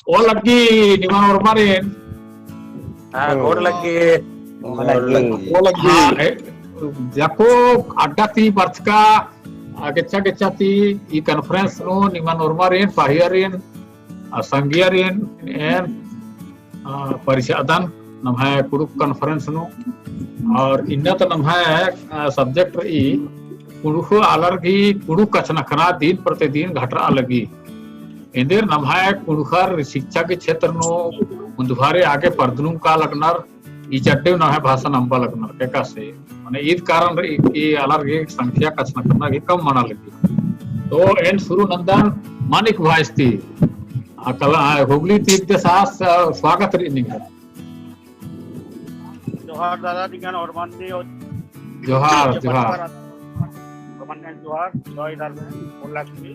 O lagi di mana kemarin? Gor lagi. O lagi. Jako ada ti barca gecha ti I conference no di mana kemarin pahiarin sanggiarin en परिषदन नम है Kurukh conference no और इन्ना तो नम है subject ई कुड़ुक अलर्गी कुड़ुक कचनखना दिन प्रतिदिन घटरा लगी इंदेर नम है कुड़ुखर शिक्षा के क्षेत्र नो मुंदुहारे आगे पर्दनुम का लगनर ई चट्टे न है भाषा नंबर लगनर के का से माने ईद कारण ई अलर्गी संख्या कचनखना की कम मना लगी तो एन शुरू नंदन मानिक भाईस्ती कला हुगली तीर्थ के साथ स्वागत रही जोहार दादा दिगन और माननी और जोहार मानने जोहार जय इधर में बोला कि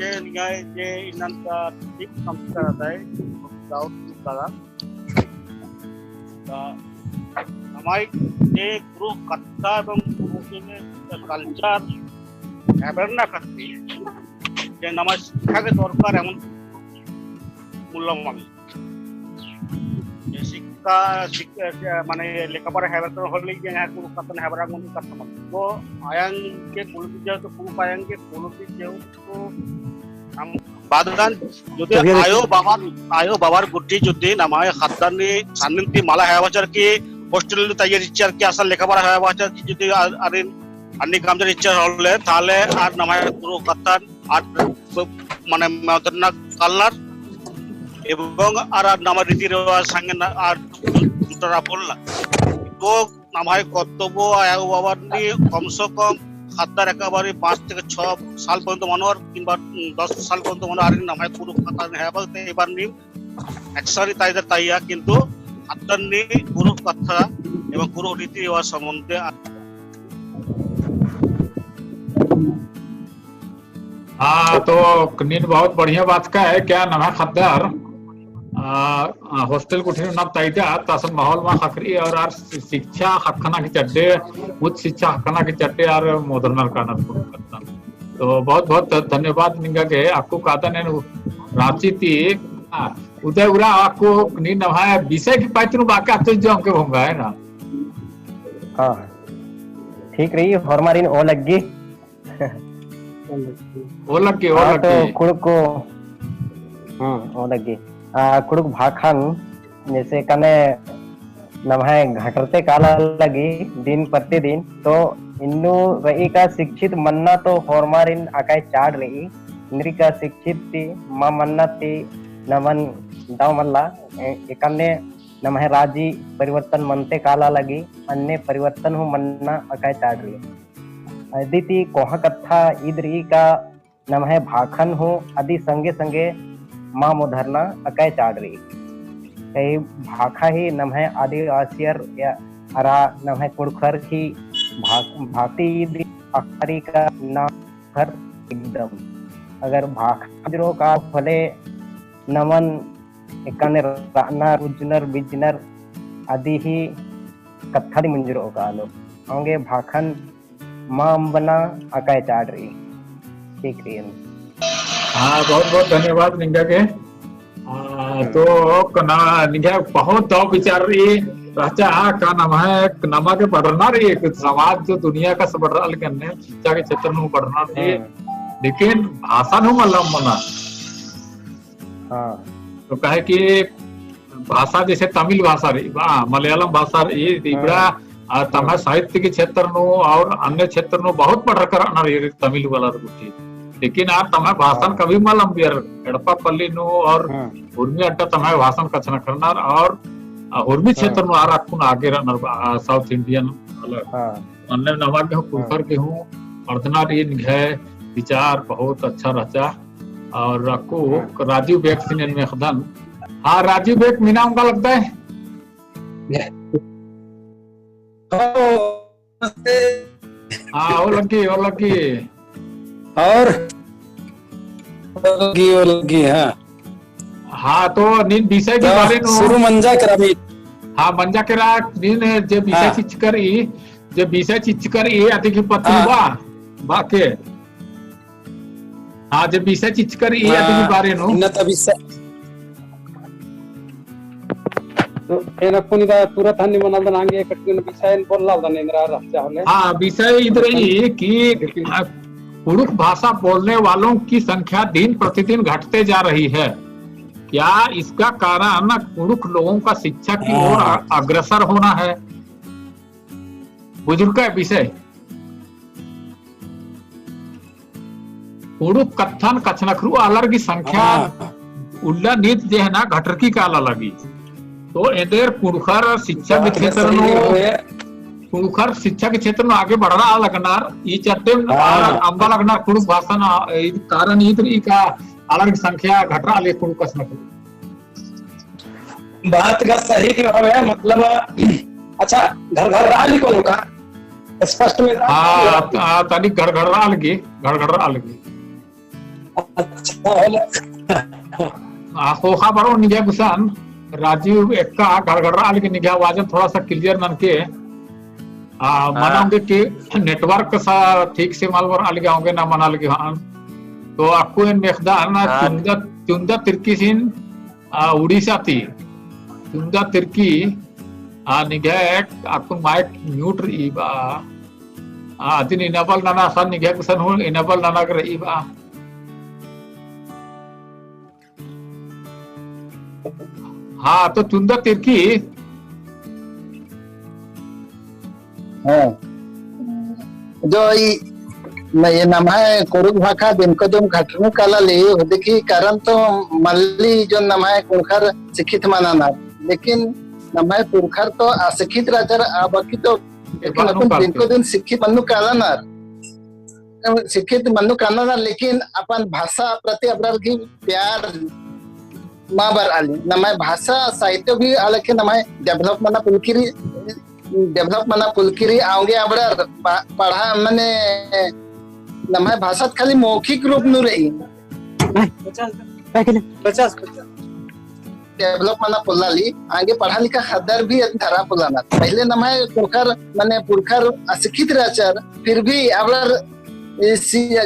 ये निगाह ये इन्हन का ठीक संस्कार आता है दाऊद दादा हमारी ये गुरु कथा एवं गुरु के कल्चर एवरना करती যে নামাজ শিক্ষাকে দরকার এমন মূল্যবান শিক্ষা মানে লেখাপড়া হেবার হলেই যে কোনো কথা না হেবার কোনো কথা না তো আয়াঙ্কে কোনটি যেহেতু কোনো আয়াঙ্কে কোনটি যেহেতু বাদদান যদি আয়ো বাবার গুটি যদি নামায় খাদ্দানি সান্নিন্তি মালা হেবাচার কি হোস্টেল তাইয়ের ইচ্ছার কি আসল লেখাপড়া হেবাচার কি যদি আরিন अन्य काम जर इच्छा होले ताले आर नमाय गुरु कथन आर माने मदना कलर एवं आर नामा रीति रिवाज संगे आर दुटरा बोलला तो नमाय कर्तव्य आयो बाबानी कम से कम खाद्दार एकेबारे 5 থেকে 6 साल पर्यंत मनोर किंबा 10 साल पर्यंत मनोर आर नमाय गुरु कथन हेबा एबार नि एक्सरी ताइदा ताइया किंतु खाद्दार नि गुरु कथा एवं गुरु रीति रिवाज संबंधे हाँ तो नींद बहुत बढ़िया बात का है क्या नवा खद्दार हॉस्टल कुछ ना ताइदा तासन माहौल में खकरी और आर शिक्षा हकना की चड्डे उच्च शिक्षा हकना की चड्डे और मोदरनर का करता तो बहुत बहुत धन्यवाद निंगा के आपको कहता ने रांची थी उदय उरा आपको नींद नवा विषय की पाइतनु बाकी तो जो हमके होगा है ना हाँ ठीक रही हॉर्मारिन ओ लगी तो कुड़को ओ लगी कुड़क भाखन जैसे कने नमहे घटरते काला लगी दिन प्रतिदिन तो इन्नु रही का शिक्षित मन्ना तो हॉर्मारिन आकाय चाड़ रही इंद्री का शिक्षित थी मां मन्ना थी नमन दाव मल्ला एकने नमहे राजी परिवर्तन मनते काला लगी अन्य परिवर्तन हो मन्ना अकाय चाड़ रही अदिति कोहा कथा इदरी का नमहे भाखन हो आदि संगे संगे मां मोधरना अकाय चाड़ रही कई भाखा ही नमहे आदिवासियर या अरा नमहे कुड़खर की भाती इदरी अखारी का नाम घर एकदम अगर भाखजरो का फले नमन एकने राना उजनर बिजनर आदि ही कथा दी मंजरो का लो होंगे भाखन मां बना अकाय चाड़ रही ठीक रही हाँ बहुत बहुत धन्यवाद निंगा के तो कना निंगा बहुत तो विचार रही राजा का नाम है नमा के बढ़ना रही समाज जो दुनिया का सब बढ़ रहा लेकिन शिक्षा के क्षेत्र में बढ़ना रही लेकिन भाषा नु मलम मना हाँ तो कहे कि भाषा जैसे तमिल भाषा रही मलयालम भाषा रही इबड़ा तमिल साहित्य के क्षेत्र नो और अन्य क्षेत्र नो बहुत पढ़ कर तमिल वाला रुचि लेकिन आप तमें भाषण कभी मलम बियर एड़पा पल्ली नो और उर्मी अड्डा तमें भाषण कचना करना और उर्मी क्षेत्र नो आर आपको आगे रहना साउथ इंडियन अन्य नवा के कुलकर के हूँ अर्धना रीन है विचार बहुत अच्छा रहता और आपको राजीव बेग सिंह में खदन हाँ राजीव बेग मीना उनका लगता है हाँ वो लगी और लगी हाँ तो नीन विषय के बारे में शुरू मंजा करावी हाँ मंजा करा नीन जे विषय चिच करी जे विषय चिच करी आते की पत्नी बा बाके हाँ जब विषय चीज कर ये अति बारे नो इन्न तभी तो ಏನ ಕುನಿದ ತುರತ್ ಹನ್ನಿ ಮನಲ್ದ ನಂಗೆ ಕಟ್ಟಿನ ವಿಷಯ बोलला नेंद्र रास्ता होले हाँ विषय इधर ही कि कुड़ुख भाषा बोलने वालों की संख्या दिन प्रतिदिन घटते जा रही है। क्या इसका कारण कुड़ुख लोगों का शिक्षा की ओर अग्रसर होना है? बुजुर्ग का विषय कुड़ुख कथन कछनखरू आलर की संख्या उल्ला नीत जे है ना घटरकी काला लगी तो एदेर कुड़खर शिक्षा के क्षेत्र नो कुड़खर शिक्षा के क्षेत्र में आगे बढ़ना लगनार ई चट्टे अंबा लगनार कुड़ुख भाषा ना कारण इधर ई का अलग संख्या घटरा ले कुड़ुख कछनखरू बात का सही है मतलब अच्छा घर घर राली को का स्पष्ट में हाँ तनी गड़गड़ा लगी अच्छा होखा बरो निगे गुसान राजीव एक्का गड़गड़ा लगी निगे आवाज थोड़ा सा क्लियर नन के मनाओगे कि नेटवर्क सा ठीक से मालवर अलग होंगे ना मना लगे हाँ तो आपको इन मेखदार ना चुंदा तिरकी सिन उड़ीसा थी चुंदा तिरकी निगे आपको माइक म्यूट रही बा दिन इनेबल नाना सन निगे कुसन हो इनेबल नाना कर रही बा हाँ तो चुंदा तिरकी जो ये नाम है कुड़ुख भाषा दिन को जो घटनु काला ले देखी कारण तो मल्ली जो नाम है कुड़खर शिक्षित माना ना लेकिन नाम है कुड़खर तो अशिक्षित राजर बाकी तो दिन को दिन शिक्षित मनु काला ना शिक्षित मनु काला ना लेकिन अपन भाषा प्रति अपराध की प्यार माँ बार आली नाम है भाषा साहित्य भी अलग के नाम है डेवलप मना पुलकिरी आगे अबड़र पढ़ा मैंने नाम है भाषा खाली मौखिक रूप नु रही 50 डेवलप मना पुलाली आगे पढ़ा लिखा हदर भी धरा पुलाना पहले नाम है पुरखर अशिक्षित राचर फिर भी अबड़र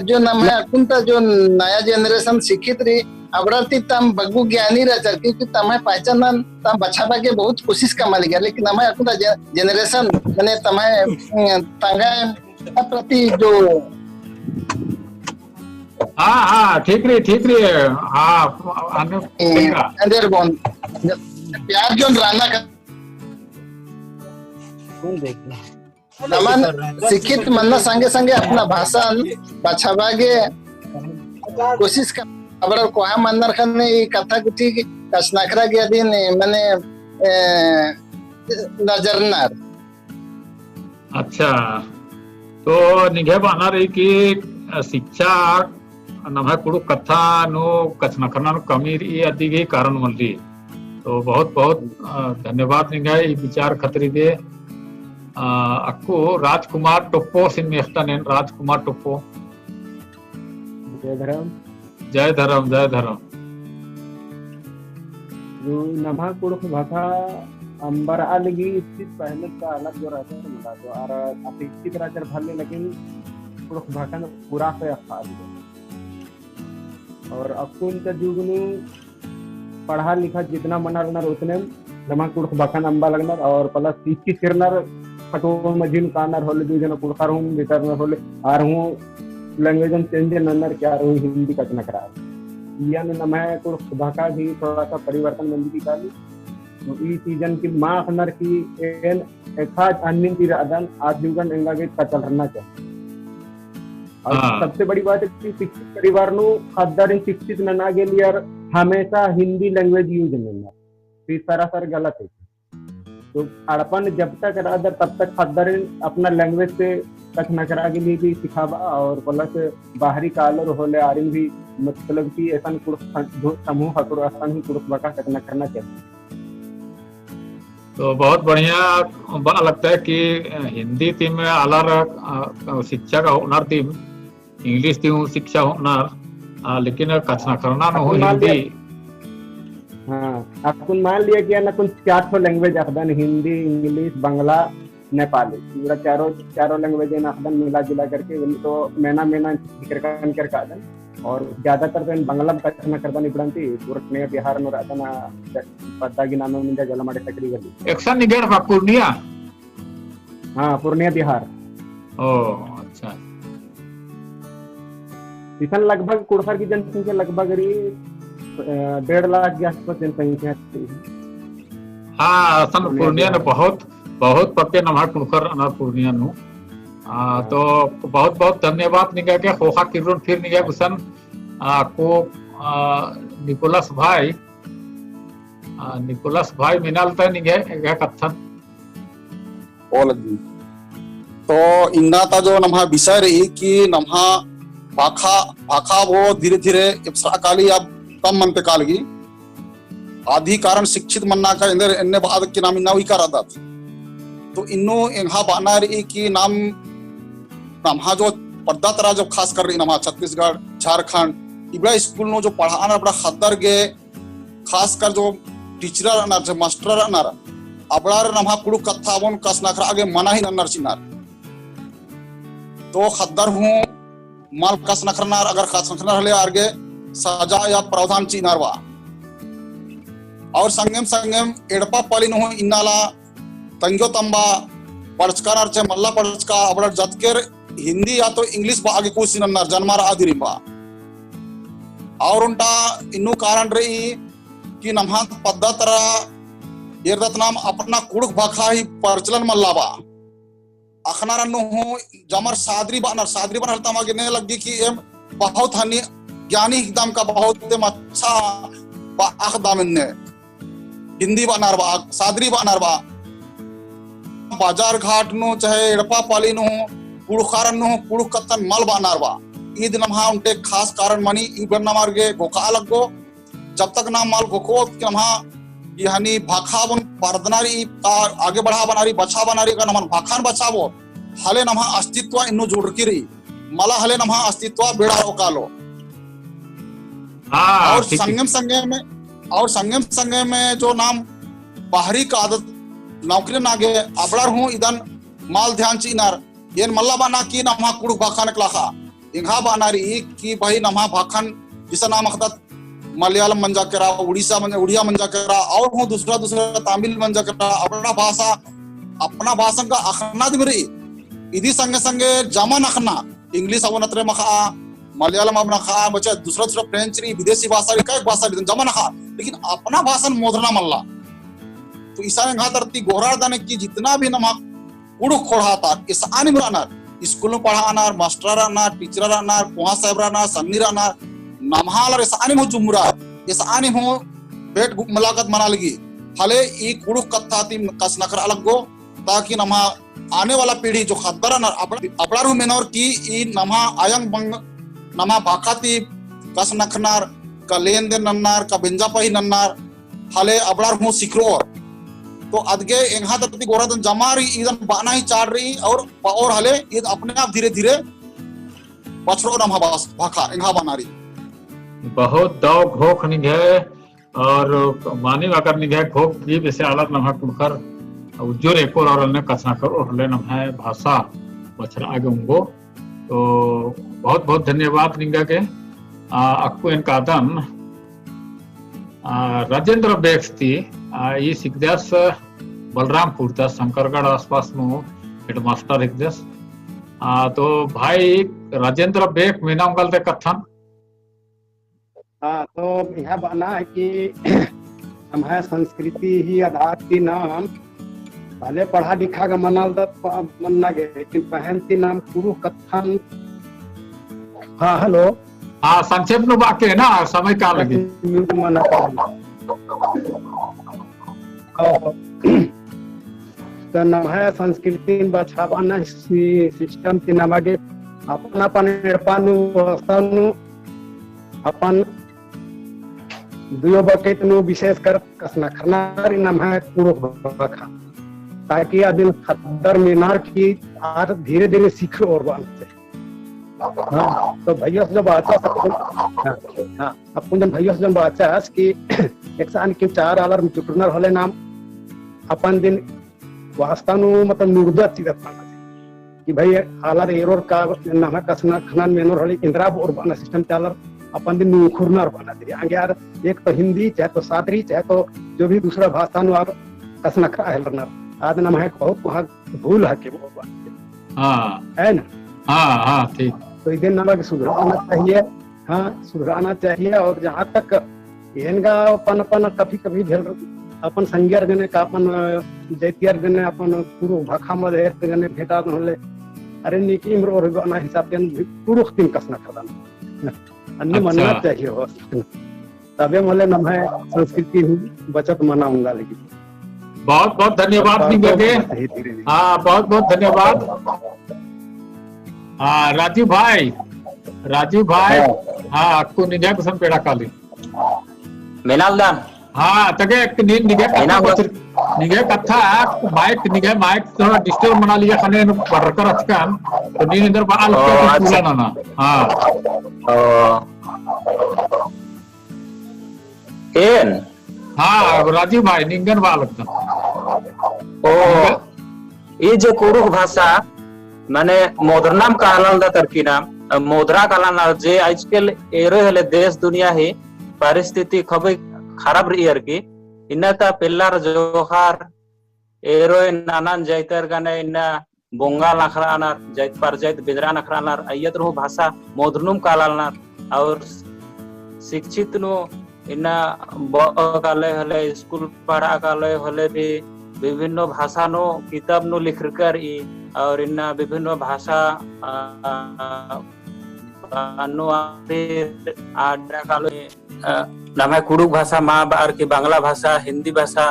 जो नाम है कुंता जो नया जनरेशन शिक्षित रही अबड़ती तम बगु ज्ञानी राचर क्योंकि तमें पहचान तम बचावा के बहुत कोशिश कमा लिया लेकिन हमें अकुंता जनरेशन मैंने तमें तंगा प्रति जो हाँ ठीक रही हाँ अंदर बोन प्यार जो राना का नमन शिक्षित मनना संगे संगे अपना भाषा बचावा के कोशिश कर अबड़ा कोहा मनर खने कथा कुटी कछनखरा के दिन मैंने नजरनार अच्छा तो निगे बना रही कि शिक्षा नमः कुड़ु कथा नो कछनखरा नो कमी रही आदि के कारण मन रही तो बहुत बहुत धन्यवाद निगे विचार खतरी दे अक्को राजकुमार टोप्पो सिन मेखता ने राजकुमार टोप्पो जय धर्म जो नभा कुड़ुख भाषा अंबर अलगी स्थित पहले का अलग जो रहता है मिला तो और अशिक्षित राजर भले लेकिन कुड़ुख भाषा में पूरा से अखाल और अकुन का जुगनु पढ़ा लिखा जितना मना लगना उतने नभा कुड़ुख भाषा अंबा लगना और प्लस शिक्षित करनर खटोल मजिन कानर होले जो जन कुड़खर हूं वितरनर होले आर हूं लैंग्वेज चेंज नन्नर क्या रही हिंदी कतना करा यान नमः कुड़ुख भाषा भी थोड़ा सा परिवर्तन बंदी की काली तो ई सीजन की मां नर की एन एखाज अन्य की अदन आज जुगन एंगा के कचल रहना चाहिए और सबसे बड़ी बात है कि शिक्षित परिवार नु खद्दर शिक्षित नना के लिए हमेशा हिंदी लैंग्वेज यूज करना ये सरासर गलत है तो अड़पन जब तक रादर तब तक खद्दर अपना लैंग्वेज से कछनखरा के लिए भी सिखावा और प्लस बाहरी कालर होले आरिन भी मतलब कि ऐसा समूह हकुर स्थान ही कुड़ुख भाषा कतना करना चाहिए तो बहुत बढ़िया लगता है कि हिंदी टीम में अलग शिक्षा का हुनर टीम इंग्लिश टीम शिक्षा हुनर लेकिन कछनखरा न हो हिंदी हाँ अपन मान लिया कि ना कुछ 4 लैंग्वेज अखदन हिंदी इंग्लिश बांग्ला नेपाली पूरा चारों लैंग्वेज अखदन मिला जुला करके तो मैना जिक्र कर और ज्यादातर तो बांग्ला में कथना करता निपड़ंती पूर्णिया बिहार में रहता ना पद्दागी नाम में जलमाड़े तकरी गली एक्शन निगेड़ बा पूर्णिया। हाँ पूर्णिया बिहार। ओ अच्छा। इसन लगभग कुड़खर की जनसंख्या लगभग 1.5 लाख के आसपास जनसंख्या थी। हाँ असन पूर्णिया ने बहुत बहुत पक्के नम्हा कुड़खर अनार पूर्णिया नु तो बहुत बहुत धन्यवाद निगा के होखा किरण फिर निगा गुसन को निकोलस भाई मिनालता निगा एगा कथन ओलगी तो इन्ना ता जो नम्हा विषय रही कि नम्हा भाखा वो धीरे धीरे काली अब कम मनते काल की आदि कारण शिक्षित मन्ना का इंदर इन्ने बाद के नाम इन्ना हुई का रहा तो इन्नो इंहा बाना रही कि नम्हा जो पर्दा तरा जो खास कर रही नम्हा छत्तीसगढ़ झारखंड इबड़ा स्कूल नो जो पढ़ाना बड़ा खद्दर गे खास कर जो टीचर अनार जो मास्टर अनार अबड़ार नम्हा कुड़ू कथा बोन कस नखरा आगे मना ही नन्नर चिनार तो खद्दर हूँ माल कस नखरनार अगर कस नखरनार हले आगे सजा या प्रावधान चिनार वा और संगम एड़पा पाली नो इन्नाला तंगो तंबा पढ़चकार चे मल्ला पढ़चका अबड़ा जतकेर हिंदी या तो इंग्लिश बा आगे कुछ नन्नर जन्मार आदि रिंबा और उनटा इन्नु कारण रही कि नम्हा पद्धतरा येरदत नाम अपना कुड़क भाखा ही परचलन मल्लाबा अखनार नु जमर सादरी बानर तमा गिने लगी कि एम बहुत हनी ज्ञानी एकदम का बहुत अच्छा बा अखदाम ने हिंदी बानर बा सादरी बानर बा बाजार घाट नु चाहे एड़पा पाली नु कुड़खारन नु कुड़क कतन मल बानर बा ईद नम्हा उनटे खास कारण मानी इबर नमार गे गोका लगो जब तक नाम माल गोको कि नम्हा यानी भाखा बन पारदनारी आगे बढ़ा बनारी बचा बनारी का नमन भाखान बचावो हले नम्हा अस्तित्व इन्नु जोड़ की रही मला हले नम्हा अस्तित्व बेड़ा रोकालो और संगम में जो नाम बाहरी का आदत नौकरी नागे अबड़र हूँ इधन माल ध्यान चीनार ये मल्ला बना की नम्हा कुड़क भाखान क्लाखा इंहा बानारी कि भाई नम्हा भाखान जिसा नाम अखदत मलयालम मंजा करा उड़िया मंजा करा और हूँ दूसरा तमिल मंजा करा अपना भाषा का अखना दिमरी इदी संगे जमन अखना इंग्लिश अब नतरे मखा मलयालम अब नखा बच्चे दूसरा फ्रेंच विदेशी भाषा का एक भाषा जमन नखा लेकिन अपना भाषा मोदरना मल्ला तो ईसा घा तरती गोहरा दाने की जितना भी नम्हा कुड़क खोड़ा इस आनी मुरानार स्कूल में पढ़ा मास्टर टीचर कुहा साहब सन्नी नम्हाल इस आनी हो जुमरा इस आनी हो बेट मुलाकात मना लगी हले ई कुड़क कथा ती कस नखर अलग गो ताकि नम्हा आने वाला पीढ़ी जो खद्दर अपड़ारू मेनोर की ई नम्हा आयंग बंग नम्हा भाखाती कस नखनार का लेन देन नन्नार का बिंजापाही नन्नार हले अपड़ार हूँ सिखरो तो अदगे इंहा तरती गोरा दन जमा रही इधन बाना ही चाड़ रही और हले ये अपने आप धीरे धीरे बछड़ो नम्हा भाखा इंहा बना रही बहुत दाव घोख निगे और मानी अगर निगे घोख जी वैसे आलत नम्हा कुड़खर उज्जोर एकोर और ने कसना करो हले नम्हा भाषा बछड़ा आगे उंगो तो बहुत बहुत धन्यवाद निगा के अक्कू इनका दन राजेंद्र बेक्स थी ये सिकदेस बलरामपुर था शंकरगढ़ आसपास में हेडमास्टर हिकदेस तो भाई राजेंद्र बेक मीना उंगलते कथन हाँ तो यह बना है कि हमारे संस्कृति ही आधार की नाम पहले पढ़ा लिखा का मन्ना गए लेकिन पहनती नाम कुरु कथन। हाँ हेलो हाँ संक्षेप में बाकी है ना समय का लगे तो नाम है संस्कृति बचावाना सिस्टम की नाम आगे अपना अपन दुयो बकेट नु विशेष कर कसना खरनारी नाम है कुड़क भाखा ताकि आदिन खद्दर मीनार की आर धीरे धीरे सीखे और बनते तो भैया से जब अच्छा अपन जन भैया से जब अच्छा कि एक सान के 4 आलर में चुटनर होले नाम अपन दिन वास्ता नु मतलब निर्दत चीज कि भाई आलर एरोर का नाम है कसना खनन मेनोर होले इंद्रा और बना सिस्टम चालर अपन दिन खुरनार बना दे आगे यार एक तो हिंदी चाहे तो सादरी चाहे तो जो भी दूसरा भाषा नु आप कसना खा है लरना आज नाम है बहुत वहाँ भूल है के वो बात है ना। हाँ ठीक। तो इधर नाम सुधराना चाहिए, हाँ सुधराना चाहिए। और जहाँ तक इनका अपन अपन कभी कभी भेल अपन संज्ञार गने का अपन जैतियार गने अपन पूर्व भाखा में गने भेटा होले अरे निकी इमरो और गाना हिसाब के पूर्व दिन कसना खदाना अन्य मनना चाहिए हो तबे मले नम है संस्कृति बचत मनाऊंगा। लेकिन बहुत बहुत धन्यवाद निंगे के। हाँ बहुत बहुत धन्यवाद। हाँ राजीव भाई हाँ आपको निगे कुछ पेड़ा काली मेनालदान हाँ तके निगे कथा माइक थोड़ा डिस्टर्ब बना लिया खाने बरकर अचकान तो नीन इधर बाल के ना हाँ केन हाँ राजीव भाई निंगन बाल लगता ओ ये जो कुरुख भाषा माने मोदरनाम कहलांदा तरकीना मोदरा कहलाना जे आजकल एरो हेले देश दुनिया ही परिस्थिति खबे खराब रही है कि इन्ना पिल्लार जोहार एरो नानान जाइतर गाने इन्ना बोंगा लखराना जाइत पर जाइत बिदरा नखराना अयत रो भाषा मोदरनुम कालाना और शिक्षित नो इन्ना काले हले स्कूल पढ़ा काले हले भी विभिन्न भाषा नो किताब नो लिख कर और इन्ना विभिन्न भाषा नाम कुड़ुक भाषा माँ बार की बांग्ला भाषा हिंदी भाषा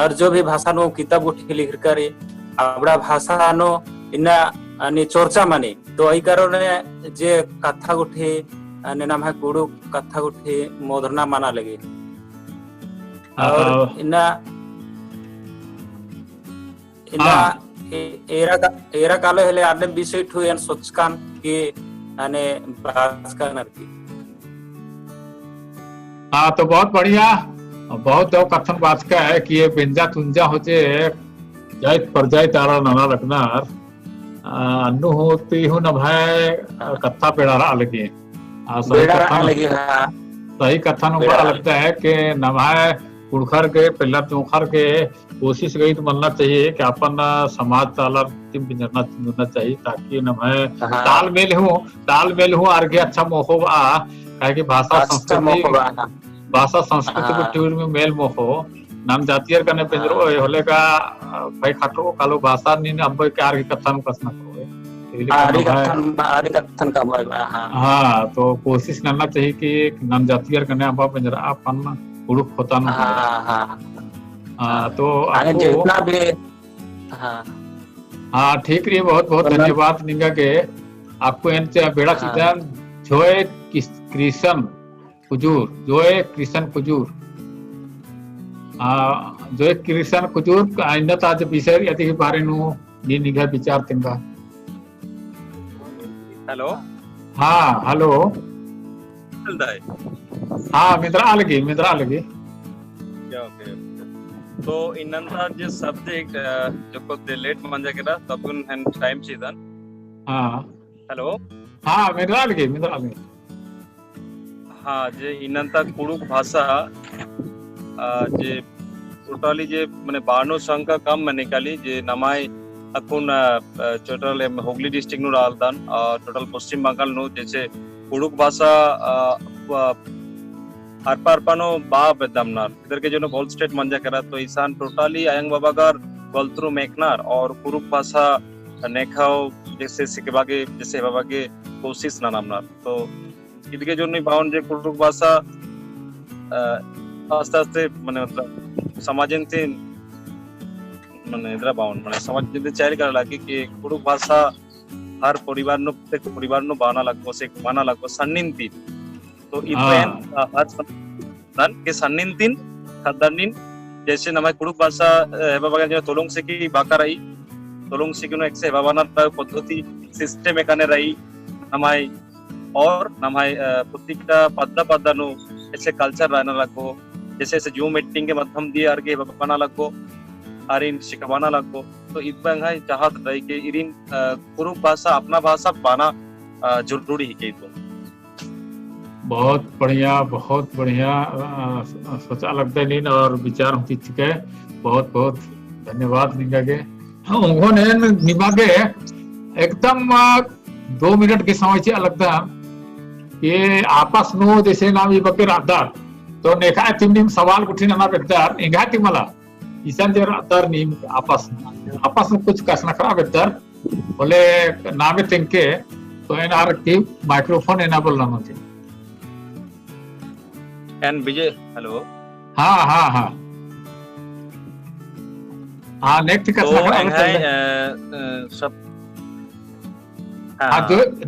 और जो भी भाषा नो किताब उठी लिख कर अपना भाषा नो इन्ना चर्चा मानी तो यही कारण जे कथा उठी नाम है कुड़ुक कथा उठी मोदरना माना लगे और इन्ना एरा काले हेले आने विषय ठु यान सोचकान कि आने बात करना की। हाँ तो बहुत बढ़िया बहुत कथन बात का है कि ये बेंजा तुंजा होचे जाइत पर जाइत आरा नाना रखनार अन्नु होती हूँ न भाई कथा पेड़ारा लगे सही कथन ऊपर लगता है कि नभाए कुड़खर के पिल्लर चौखर के कोशिश गई तो बनना चाहिए कि अपन समाज तालर चुनना चाहिए ताकि न मैं तालमेल हूँ आगे अच्छा मोहो कि भाषा संस्कृति को ट्यूर में मेल मोहो नाम जातीय करने पिंजरो होले का भाई खाटो कालो भाषा नी ने अब के आगे कथन कसना हाँ तो कोशिश करना चाहिए कि नाम जातीय करने अब पिंजरा अपन उड़ुक होता ना तो जितना भी हाँ ठीक रही बहुत बहुत धन्यवाद निंगा के आपको बेड़ा चितन जोए कृष्ण कुजूर आइंदा आज विषय यदि बारे नु निगा विचार तिंगा। हेलो हाँ हेलो हाँ मित्रा लगी तो इन्नंता जे सब्जेक्ट जो को लेट मंजा केरा तबुन एंड टाइम चीदन हाँ हेलो हाँ मित्रा लगी हाँ जे इन्नंता कुड़ुक भाषा जे टोटली जे माने 92 संख्या कम में निकाली जे नमाय अकुन टोटल हुगली डिस्ट्रिक्ट नु डालदान टोटल पश्चिम बंगाल नु जैसे कुड़ुक भाषा अरपारपानो बाप दमनार इधर के जो गोल स्टेट मंजा करा तो ईशान टोटली आयंग बाबागार गोलत्रू मेकनार और कुरुक भाषा नेखाओ जैसे सिकेबागे जैसे बाबागे कोशिश ना नामनार तो इधर जो नहीं बाउंड जे कुरुक भाषा आस्ते माने मतलब समाजन से माने इधर बाउंड माने समाज जिंदे चाइल कर लागे कि कुरुक भाषा हर परिवार नो बाना लगो से माना लगो सन्निंती तो इतने आज के सन्निंतिन खदनिन जैसे नमाय कुड़ुक भाषा हेबाबागा जो तोलोंग से की बाका रही तोलोंग से किनो एक से हेबाबाना पद्धति सिस्टम एकाने रही नमाय और नमाय पुतिका पद्दा नो ऐसे कल्चर रहना लगो जैसे ऐसे जूम मीटिंग के माध्यम दिए आगे हेबाबाना लगो आरिन शिकबाना लगो तो इतना चाहत रही कि इरिन कुरुक भाषा अपना भाषा बाना जरूरी ही के तो बहुत बढ़िया सोचा लगता है नीन और विचार हम चिके बहुत बहुत धन्यवाद निगागे उन्होंने निमागे एकदम 2 मिनट के समय से लगता ये आपस नो जैसे नाम ये बके रादार तो नेखा तिमनिम सवाल गुठिन ना बेदार इंगा तिमला इसान जे रादार नीम आपस में कुछ कसना खरा बेदार बोले नामे तिंके तो एनआर की माइक्रोफोन एनाबल ना होते एंड विजय हेलो हाँ नेक्स्ट तो सब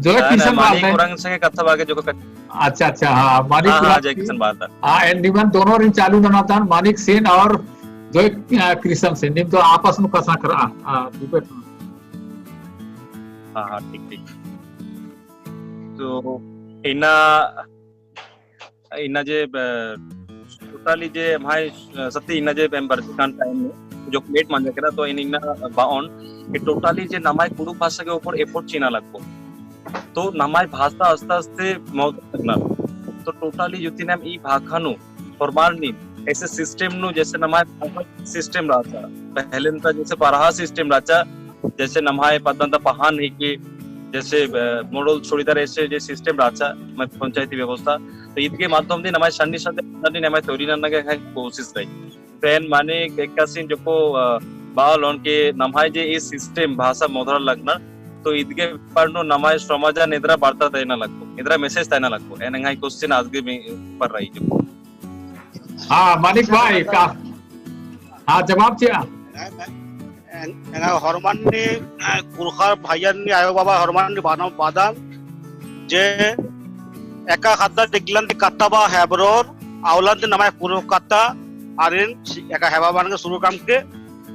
जो किशन मानिक orang संगे कथा बागे जो अच्छा हाँ मानिक जय किशन बात एंड निमन दोनों रिन चालू बनातान मानिक सेन और जो कृष्ण सेन निम तो आपस में कसा करा डिबेट हाँ ठीक तो इना जे टोटली जे भाई सती इना जे बरकान टाइम में जो प्लेट मान जाके तो इना बाउन कि टोटली जे नमाय कुडुक भाषा के ऊपर एफोर्ट चीना लगबो तो नमाय भाषा आस्ते आस्ते मौत करना तो टोटली युति नाम ई भाखानु फॉर्मालनी ऐसे सिस्टम नु जैसे नमाय सिस्टम रहता पहले तो जैसे पराहा सिस्टम रहता जैसे नमाय पदंता पहान है कि जैसे मॉडल छोड़ीदार ऐसे जे सिस्टम रहता मैं पंचायती व्यवस्था तो इसके माध्यम से नमाय शनि शब्द नमाय तोरी नन्ना के कोशिश रही फैन माने एक कासिन जो को बाल ऑन के नमाय जे इस सिस्टम भाषा मोधर लगना तो इदके परनो नमाय समाजा नेद्रा वार्ता देना लगो नेद्रा मैसेज देना लगो एनंगाई क्वेश्चन आज के पर रही जो हाँ मानिक भाई का हाँ जवाब दिया एना हरमान ने कुरखार भाइयान ने आयो बाबा हरमान ने बाना बादाम जे एका खाता दिगलन दि काता बा हेबरोर आवलन दि नमाय कुरो काता आरिन एका हेबा बान के शुरू काम के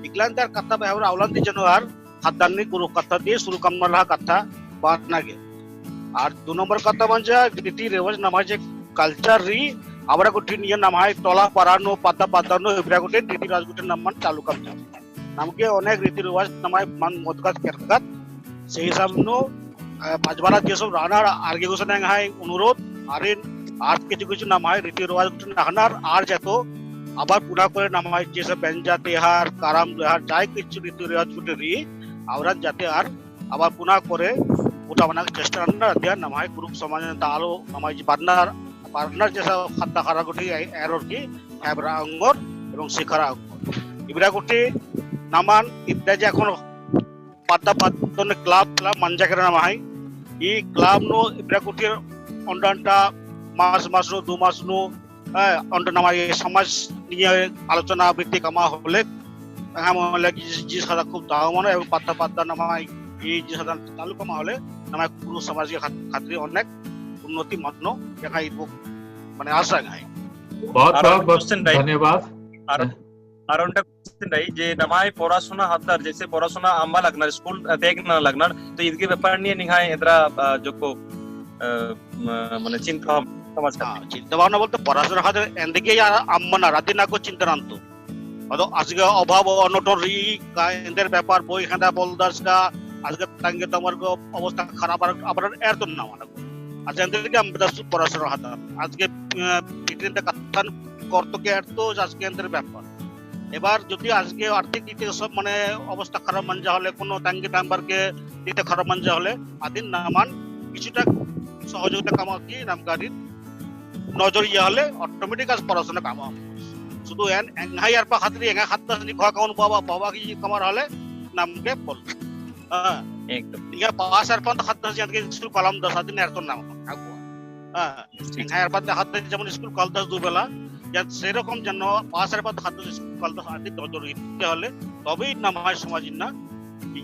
दिगलन दर काता बा हेबर आवलन दि जनवार खादान ने कुरो काता दि शुरू काम रहा काता बाना के और 2 नंबर काता बन जा रीति रिवाज नमाय जे कल्चर री आवरा गुठी निय नमाय टोला पारानो पाता पातानो इब्रा गुठी रीति राज गुठी नमन चालू काम जा नमके अनेक रीति रिवाज नमाय मान मोदकात केरकात से हिसाब नो पाजबाला जे सब राना आरगे गोसन हाय अनुरोध आरिन आज के कुछ नमाय रीति रिवाज गुठी नाहनार आर जेतो আবার পুরা করে নামাই যে সব বেঞ্জা তেহার কারাম তেহার যাই কিছু রীতি রিওয়াজ গুটি রি আওরান যাতে আর আবার পুনা করে ওটা বানার চেষ্টা না দিয়া নামাই গ্রুপ সমাজ তালো নামাই পার্টনার যে সব খাতা খারা গুটি এরর কি হেবরা অঙ্গর এবং শিখারা অঙ্গর ইবরা গুটি নামান ইবরা যে এখন পাতা পাতন ক্লাব মানজা করে নামাই এই ক্লাব নো ইবরা গুটির অন্ডানটা মাস নো 2 মাস নো अंडर नमाय समाज निये आलोचना व्यक्ति कमा होले हम लगी जी सादा खूब दाव माने एवं पाता नमाय ये जी सादा चालू कमा होले नमाय पुरु समाज के खातिर अनेक उन्नति मानो দেখা ইবো মানে আশা গায় बहुत धन्यवाद আর ওটা কোশ্চেন রাই যে নমায় পড়াশোনা হাতদার जैसे পড়াশোনা আম্বা লাগনার স্কুল ত্যাগ না লাগনার তো ইদকে ব্যাপার নিয়ে নিহাই এদরা জকো মানে চিন্তা চিন্তা ভাবনা বলতে পড়াশোনা খাতে এদিকে আম্মানা রাতে না কো চিন্তা নাতো অত আজকে অভাব অনটন রি এদের ব্যাপার বই খান্দা বলদাসকা আজকে তাঙ্গে তোমার অবস্থা খারাপ আবার এর তো না মানে আজকে এদিকে আমরা পড়াশোনা হাতে আজকে পিটিনটা কাতান কর্তকে এর তো আজকে এদের ব্যাপার এবার যদি আজকে আর্থিক দিতে সব মানে অবস্থা খারাপ মানজা হলে কোনো তাঙ্গে নাম্বারকে দিতে খারাপ মানজা হলে আদিন নামান কিছুটা সহযোগিতা কামা কি নামকারী নজরিয়া হলে অটোমেটিক আজ পড়াশোনা কাম শুধু এনহাই আর পা খাতরি এঙ্গা খাতটা নি খা কাউন বাবা কি কামার হলে নামকে বল হ্যাঁ একদম ইয়া পাস আর পন্থ খাতটা আজকে স্কুল কলম 10 দিন এর তো নাম আগু হ্যাঁ এঙ্গা আর পন্থ খাতটা যেমন স্কুল কল 10 দুবেলা যা সেরকম যেন পাস আর পন্থ খাতটা স্কুল কল 10 দিন নজরি দিতে হলে তবেই নামাজ সমাজিন না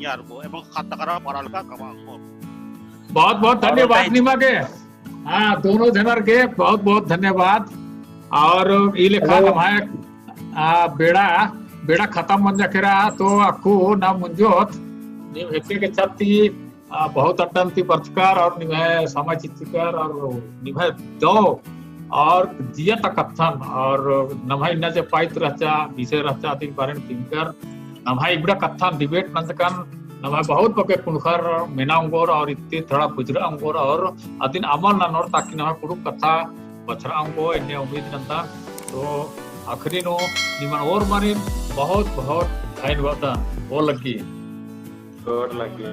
ইয়ারবো এবং খাতা করা পড়ালেখা কামা बहुत धन्यवाद निमा के हाँ दोनों जनर के बहुत धन्यवाद और ये लेखा हमारे बेड़ा खत्म बन जाकेरा तो आपको ना मुंजोत निम हेके के छत्ती बहुत अटंती पत्रकार और निभे सामाजिक चित्रकार और निभे दो और दिया तक कथन और नभाई न जे पाइत्र रहता विषय रहता तीन बारे थिंकर नभाई बड़ा कथन डिबेट नंदकन नमाय बहुत पके कुणखर मेना अंगोर और इत्ते थोड़ा पुजरा अंगोर और अदिन अमल ना नोर ताकि नमाय कुडुक कथा बछरा अंगो इन्हें उम्मीद नंता तो आखिरी नो निमन और मारे बहुत बहुत धन्यवाद वो लगी और लगी